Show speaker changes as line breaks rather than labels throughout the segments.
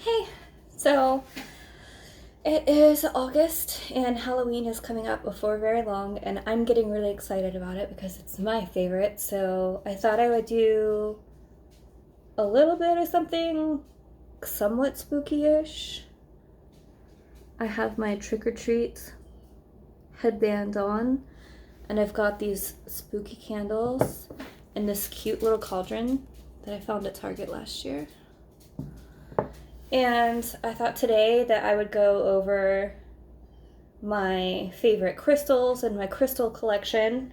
Hey, so it is August and Halloween is coming up before very long, and I'm getting really excited about it because it's my favorite. So I thought I would do a little bit of something somewhat spooky ish. I have my trick or treat headband on, and I've got these spooky candles and this cute little cauldron that I found at Target last year. And I thought today that I would go over my favorite crystals and my crystal collection.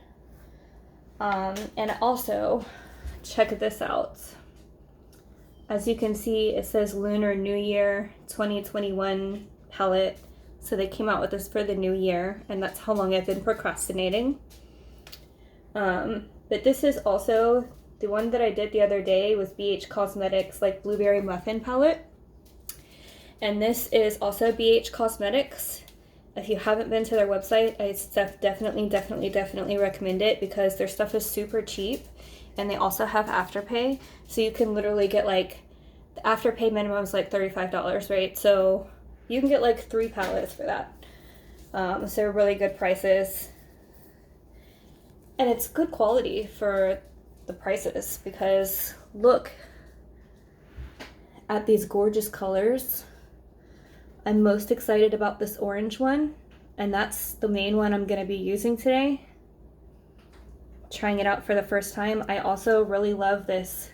And also, check this out. As you can see, it says Lunar New Year 2021 palette. So they came out with this for the new year, and that's how long I've been procrastinating. But this is also the one that I did the other day was BH Cosmetics, like Blueberry Muffin palette. And this is also BH Cosmetics. If you haven't been to their website, I definitely recommend it because their stuff is super cheap, and they also have Afterpay. So you can literally get like, the Afterpay minimum is like $35, right? So you can get like 3 palettes for that. So they're really good prices. And it's good quality for the prices because look at these gorgeous colors. I'm most excited about this orange one, and that's the main one I'm going to be using today. Trying it out for the first time. I also really love this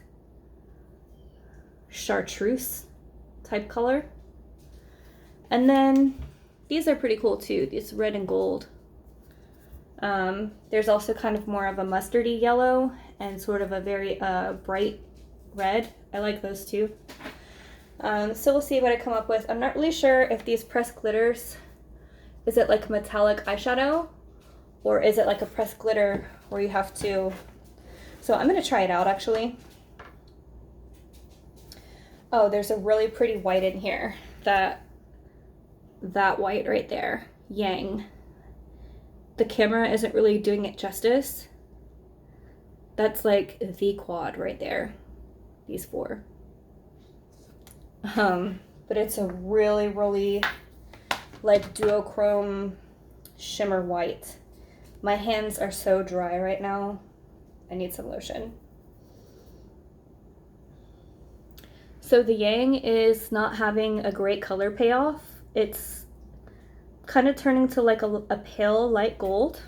chartreuse type color. And then these are pretty cool too, these red and gold. There's also kind of more of a mustardy yellow and sort of a very bright red. I like those too. So we'll see what I come up with. I'm not really sure if these pressed glitters, is it like metallic eyeshadow or is it like a pressed glitter where you have to, so I'm going to try it out actually. Oh, there's a really pretty white in here. That white right there, yang. The camera isn't really doing it justice. That's like the quad right there, these 4. But it's a really like duochrome shimmer white. My hands are so dry right now. I need some lotion. So the yang is not having a great color payoff. It's kind of turning to like a pale light gold.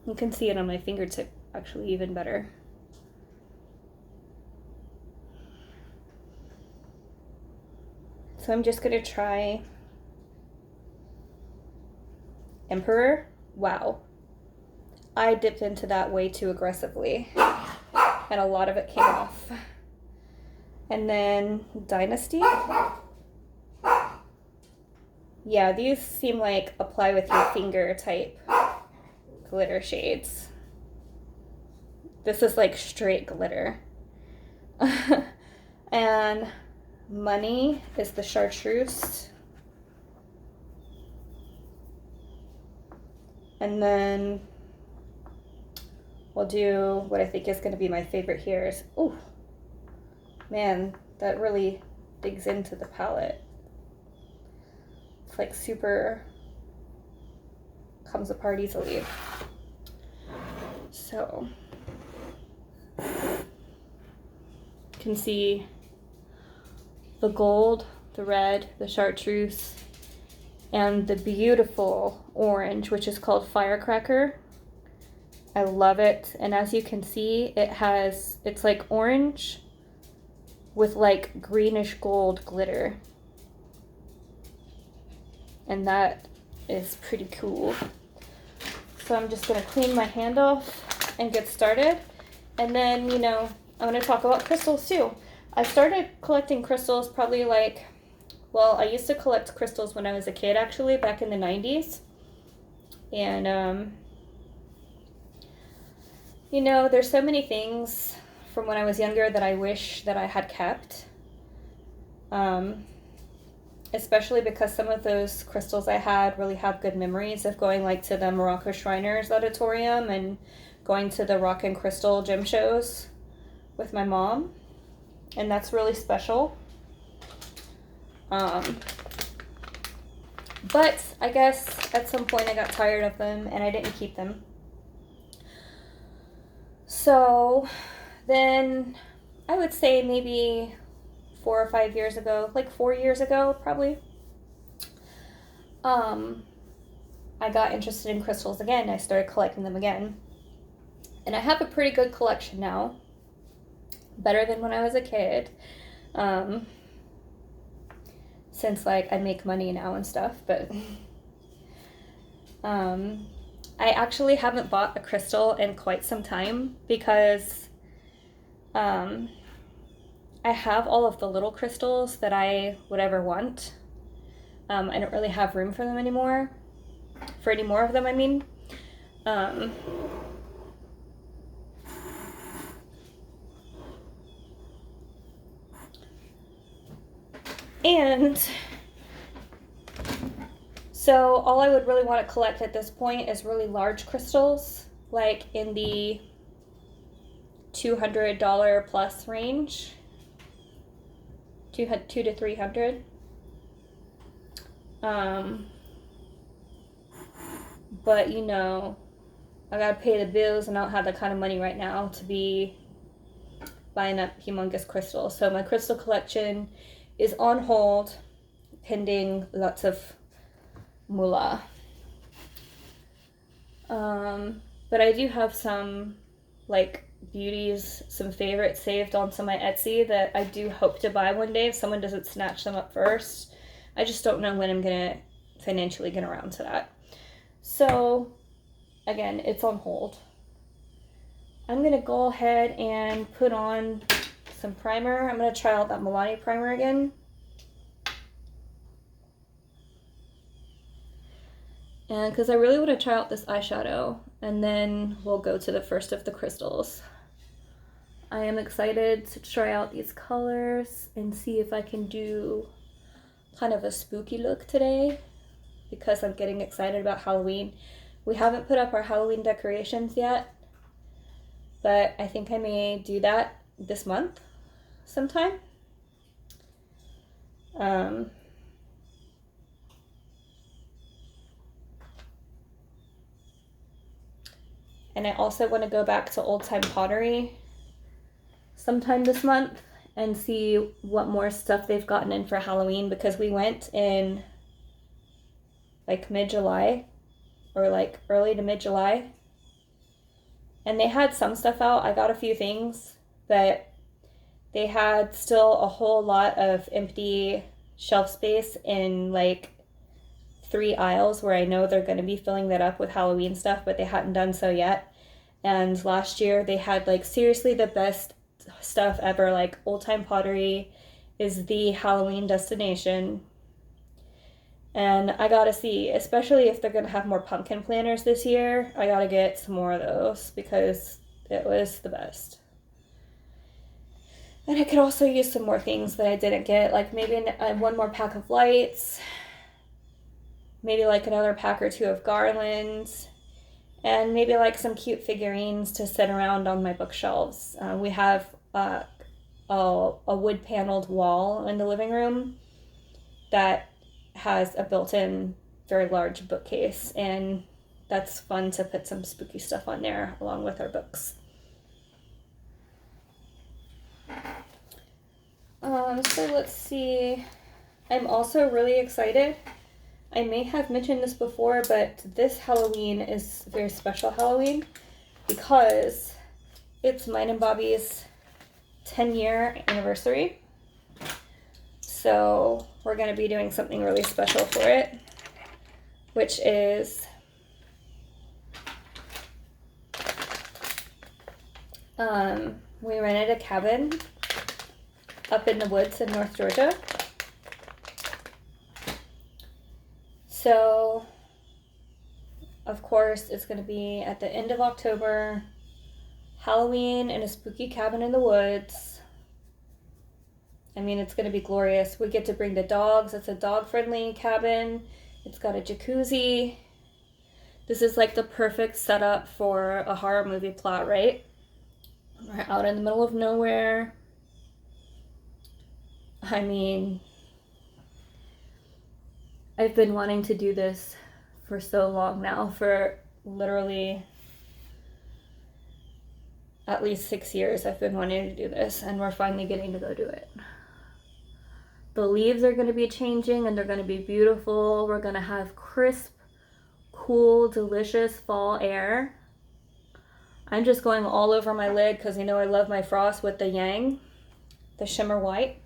You can see it on my fingertip actually even better. So I'm just gonna try Emperor. Wow. I dipped into that way too aggressively, and a lot of it came off. And then Dynasty. Yeah, these seem like apply with your finger type glitter shades. This is like straight glitter. And Money is the chartreuse. And then we'll do what I think is going to be my favorite here is, oh man, that really digs into the palette. It's like super, comes apart easily. So you can see the gold, the red, the chartreuse, and the beautiful orange, which is called Firecracker. I love it. And as you can see, it's like orange with like greenish gold glitter. And that is pretty cool. So I'm just gonna clean my hand off and get started. And then, I'm gonna talk about crystals too. I started collecting crystals probably like, well, I used to collect crystals when I was a kid actually, back in the 90s. And, there's so many things from when I was younger that I wish that I had kept. Especially because some of those crystals I had really have good memories of going like to the Morocco Shriners Auditorium and going to the rock and crystal gem shows with my mom. And that's really special. But I guess at some point I got tired of them and I didn't keep them. So then I would say maybe 4 or 5 years ago, like 4 years ago probably, I got interested in crystals again. I started collecting them again. And I have a pretty good collection now. Better than when I was a kid. Since like I make money now and stuff, but I actually haven't bought a crystal in quite some time because I have all of the little crystals that I would ever want. I don't really have room for them anymore. For any more of them, I mean. And so all I would really want to collect at this point is really large crystals, like in the $200 plus range, $200 to $300. But you know, I gotta pay the bills and I don't have that kind of money right now to be buying up humongous crystals. So my crystal collection is on hold pending lots of moolah. But I do have some like beauties, some favorites saved on some of my Etsy that I do hope to buy one day if someone doesn't snatch them up first. I just don't know when I'm gonna financially get around to that. So again, it's on hold. I'm gonna go ahead and put on some primer. I'm gonna try out that Milani primer again. And because I really want to try out this eyeshadow, and then we'll go to the first of the crystals. I am excited to try out these colors and see if I can do kind of a spooky look today because I'm getting excited about Halloween. We haven't put up our Halloween decorations yet, but I think I may do that this month sometime. And I also want to go back to old time pottery sometime this month and see what more stuff they've gotten in for Halloween, because we went in like mid-July or like early to mid-July and they had some stuff out. I got a few things, but they had still a whole lot of empty shelf space in like 3 aisles where I know they're going to be filling that up with Halloween stuff, but they hadn't done so yet. And last year they had like seriously the best stuff ever. Like Old Time Pottery is the Halloween destination. And I gotta see, especially if they're gonna have more pumpkin planters this year, I gotta get some more of those because it was the best. And I could also use some more things that I didn't get, like maybe one more pack of lights, maybe like another pack or 2 of garlands, and maybe like some cute figurines to sit around on my bookshelves. We have a wood paneled wall in the living room that has a built-in very large bookcase, and that's fun to put some spooky stuff on there along with our books. So let's see. I'm also really excited. I may have mentioned this before, but this Halloween is a very special Halloween because it's mine and Bobby's 10-year anniversary. So we're going to be doing something really special for it, which is we rented a cabin up in the woods in North Georgia. So, of course, it's going to be at the end of October, Halloween in a spooky cabin in the woods. I mean, it's going to be glorious. We get to bring the dogs. It's a dog-friendly cabin. It's got a jacuzzi. This is like the perfect setup for a horror movie plot, right? We're out in the middle of nowhere. I mean, I've been wanting to do this for so long now, for literally at least 6 years I've been wanting to do this, and we're finally getting to go do it. The leaves are going to be changing and they're going to be beautiful. We're going to have crisp, cool, delicious fall air. I'm just going all over my lid because you know I love my frost with the Yang, the shimmer white.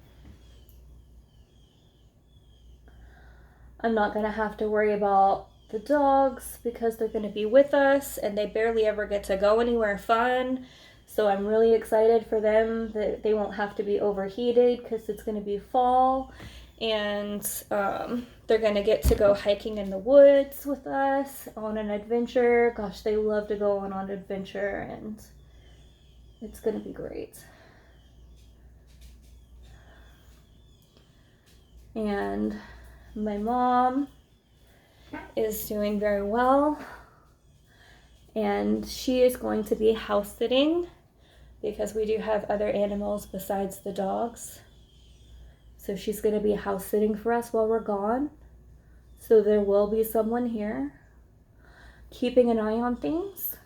I'm not going to have to worry about the dogs because they're going to be with us and they barely ever get to go anywhere fun. So I'm really excited for them that they won't have to be overheated because it's going to be fall. And they're going to get to go hiking in the woods with us on an adventure. Gosh, they love to go on an adventure and it's going to be great. And my mom is doing very well. And she is going to be house sitting because we do have other animals besides the dogs. So she's going to be house sitting for us while we're gone. So there will be someone here keeping an eye on things.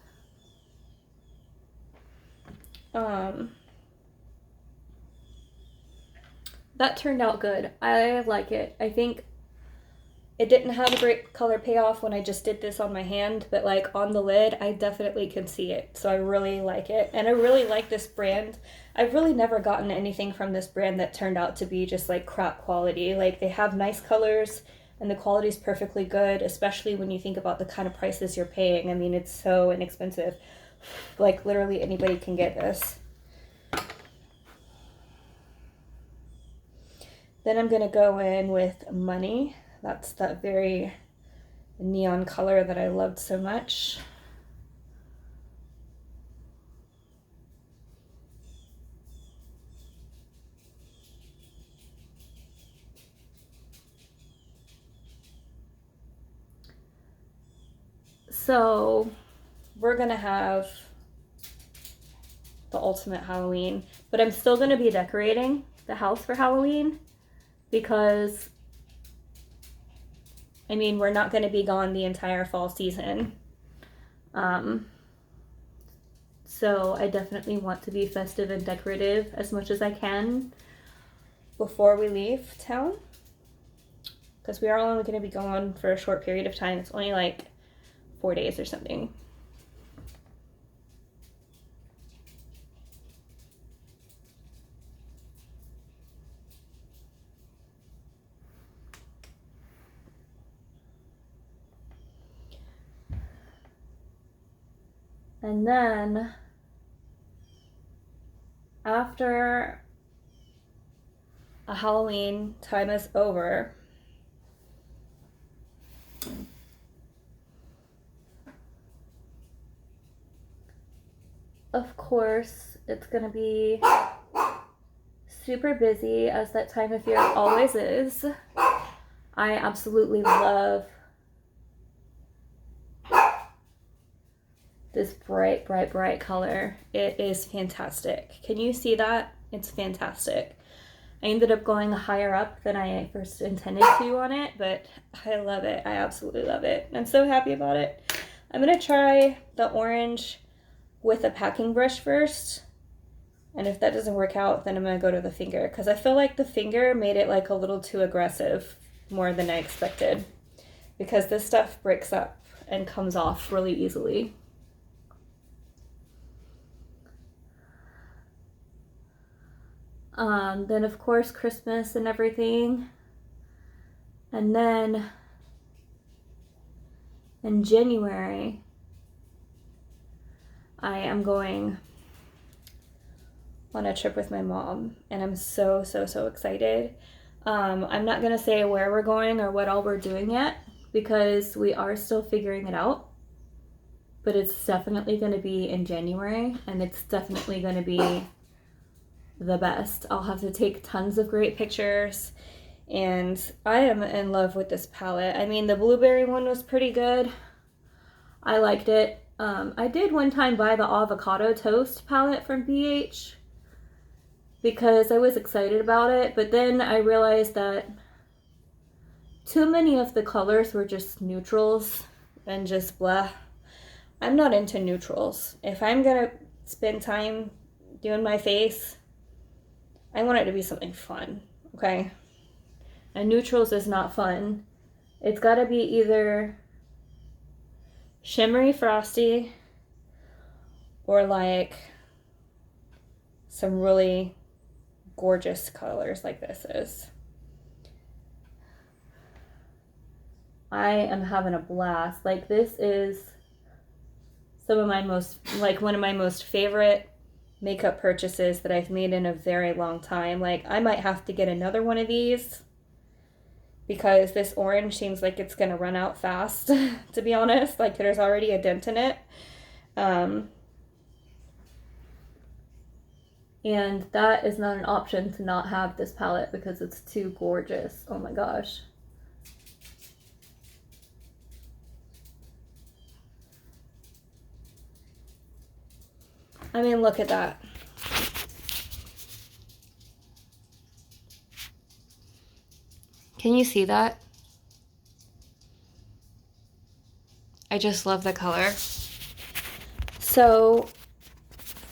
That turned out good. I like it. I think it didn't have a great color payoff when I just did this on my hand, but like on the lid, I definitely can see it. So I really like it. And I really like this brand. I've really never gotten anything from this brand that turned out to be just like crap quality. Like they have nice colors and the quality is perfectly good, especially when you think about the kind of prices you're paying. I mean, it's so inexpensive. Like literally anybody can get this. Then I'm going to go in with Money. That's that very neon color that I loved so much. So we're gonna have the ultimate Halloween, but I'm still gonna be decorating the house for Halloween because I mean, we're not going to be gone the entire fall season. So I definitely want to be festive and decorative as much as I can before we leave town. Because we are only going to be gone for a short period of time. It's only like 4 days or something. And then after a Halloween time is over, of course, it's going to be super busy as that time of year always is. I absolutely love this bright, bright, bright color. It is fantastic. Can you see that? It's fantastic. I ended up going higher up than I first intended to on it, but I love it. I absolutely love it. I'm so happy about it. I'm going to try the orange with a packing brush first. And if that doesn't work out, then I'm going to go to the finger because I feel like the finger made it like a little too aggressive, more than I expected, because this stuff breaks up and comes off really easily. Then of course Christmas and everything. And then in January, I am going on a trip with my mom and I'm so excited. I'm not gonna say where we're going or what all we're doing yet because we are still figuring it out, but it's definitely gonna be in January and it's definitely gonna be the best. I'll have to take tons of great pictures and I am in love with this palette. I mean, the blueberry one was pretty good. I liked it. I did one time buy the avocado toast palette from BH because I was excited about it, but then I realized that too many of the colors were just neutrals and just blah. I'm not into neutrals. If I'm gonna spend time doing my face, I want it to be something fun, okay? And neutrals is not fun. It's gotta be either shimmery frosty or like some really gorgeous colors like this is. I am having a blast. Like, this is some of my most, like, one of my most favorite makeup purchases that I've made in a very long time. Like, I might have to get another one of these because this orange seems like it's gonna run out fast, to be honest. Like, there's already a dent in it. And that is not an option to not have this palette because it's too gorgeous. Oh my gosh. I mean, look at that. Can you see that? I just love the color. So